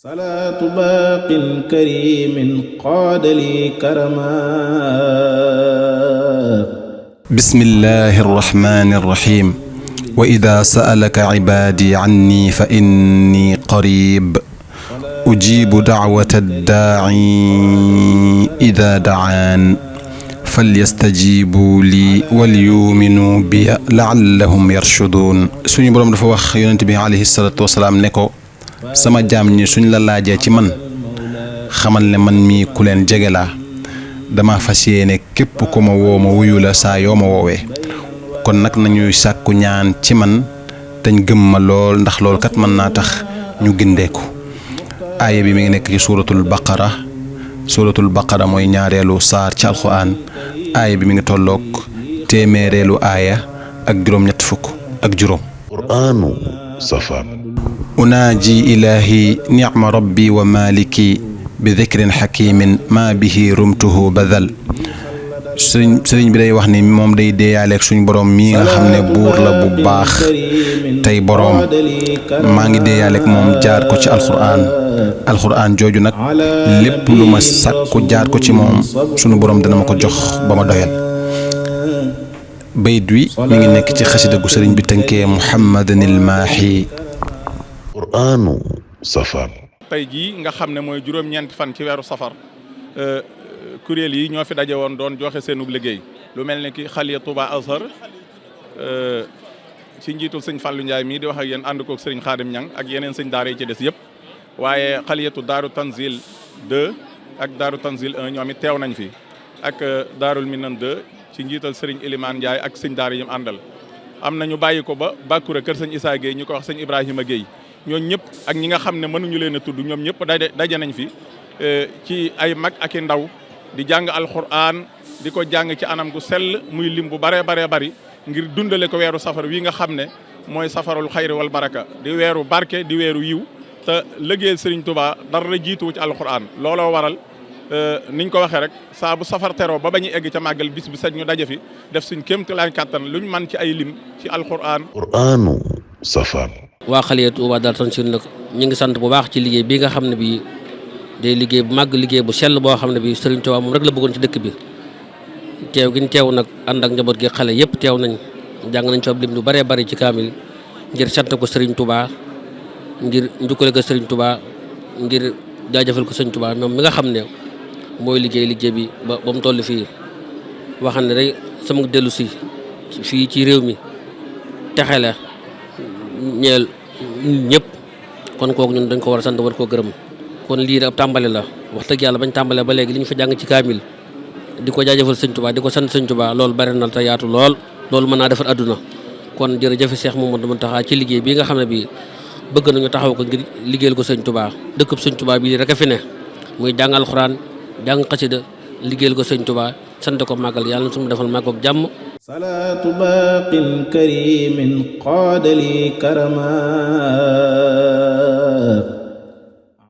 salaatu baaqin kariimin qaada li karamaa. bismillahi rahmaani rahiim. wa idaa sa'alaka cibaadii cannii fa innii qariib. ujiibu dacwata daaci idaa dacaan. falyastajiibuu lii walyuuminuu bi la'allahum yarshuduun. suñu boroom dafa wax yonent bi alayhi salaatu wasalaam ne ko sama jaam ñi suñ la laajee ci man xamal ne man mii ku leen jege laa dama fas yéene képp ku ma woo ma wuyu la saa yoo ma woowee kon nag nañuy sàkku ñaan ci man dañ gëm ma lool ndax lool kat mën naa tax ñu gindeeku. aaya bi mi ngi nekk ci suuratul baqara mooy ñaareelu saar ci alxuraan. aaya bi mi ngi tolloog téeméereelu aaya ak juróom-ñett fukk ak juróom. quraanu safar. unaaji ilaahi nicma rabbi wa maliki bi dikrin xakimin maa bihi rumtuhu badal. sëriñ bi day wax ni moom day deeyaaleeg suñ boroom mii nga xam ne buur la bu baax tey boroom maa ngi deeyaaleeg moom jaar ko ci alxuraan jooju nag lépp lu ma sàkku jaar ko ci moom sunu boroom dana ma ko jox ba ma doyal. bayt wi mi ngi nekk ci xasida gu sëriñ bi tënkee muhammadanil maahi. quraanu safar. tey jii nga xam ne mooy juróom-ñeenti fan ci weeru safar kuréel yi ñoo fi daje woon doon joxe seenub liggéey lu mel ne ki xaliya Touba Azhar ci njiitul sëñ Fallou Ndiaye mii di wax ak yéen ànd koog sëriñ Xaadim Ñang ak yeneen sëñ daara yi ci des yëpp waaye xaliyatu Daaru Tanzil 2 ak Daaru Tanzil 1 ñoom it teew nañ fi ak Daarul Minan 2 ci njiital sëriñ Elimane Ndiaye ak sëñ daara yi mu àndal. am na ñu bàyyi ko ba Bakura kër sëñ Issa Gueye ñu ko wax sëñ Ibrahima Gueye ñooñu ñëpp ak ñi nga xam ne mënuñu leen a tudd ñoom ñëpp daje nañ fi ci ay mag ak i ndaw di jàng alxuraan di ko jàng ci anam gu sell muy lim bu baree bari ngir dundale ko weeru safar wi nga xam ne mooy safarul xayri wal baraka di weeru barke di weeru yiw te liggéeyal Serigne Touba dara jiituwu ci alxuraan looloo waral niñ ko waxee rek saa bu safar teroo ba bañu egg ca màggal bis bi set ñu daje fi def suñ kéemtalaay kàttan luñ man ci ay lim ci alxuraan. quraanu safar. waa xaliyatu Touba Daaru Tanzil nag ñu ngi sant bu baax ci liggéey bi nga xam ne bii day liggéey bu màgg liggéey bu sell boo xam ne bii Serigne Touba moom rek la bëggoon ci dëkk bi teew gi ñu teew nag ànd ak njaboot gi xale yëpp teew nañ jàng nañ ci ab lim lu bëree bëri ci kaamil ngir sant ko Serigne Touba ngir njukkale ko Serigne Touba ngir jaajëfal ko Serigne Touba moom mi nga xam ne mooy liggéey bi ba mu toll fii waxam ne rek sama dellu si fii ci réew mi texe la ñeel ñëpp kon kooku ñun dañ ko war a sant war koo gërëm kon lii ab tàmbali la wax dëgg yàlla bañ tàmbalee ba léegi li ñu fa jàng ci kaamil di ko jaajëfal sëñ Touba di ko sant sëñ Touba loolu bari na te yaatu loolu mën naa defar adduna kon jërëjëf Cheikh Mamadou Mountakha ci liggéey bii nga xam ne bii bëgg nañu taxaw ko ngir liggéeyal ko sëñ Touba dëkkub sëñ Touba bii rek a fi ne muy jàng alxuraan jàng xasida liggéeyal ko sëñ Touba sant ko màggal yàlla na suñu defal màggal ak jàmm. salaatu baaqin kariimin qaada li karamaa.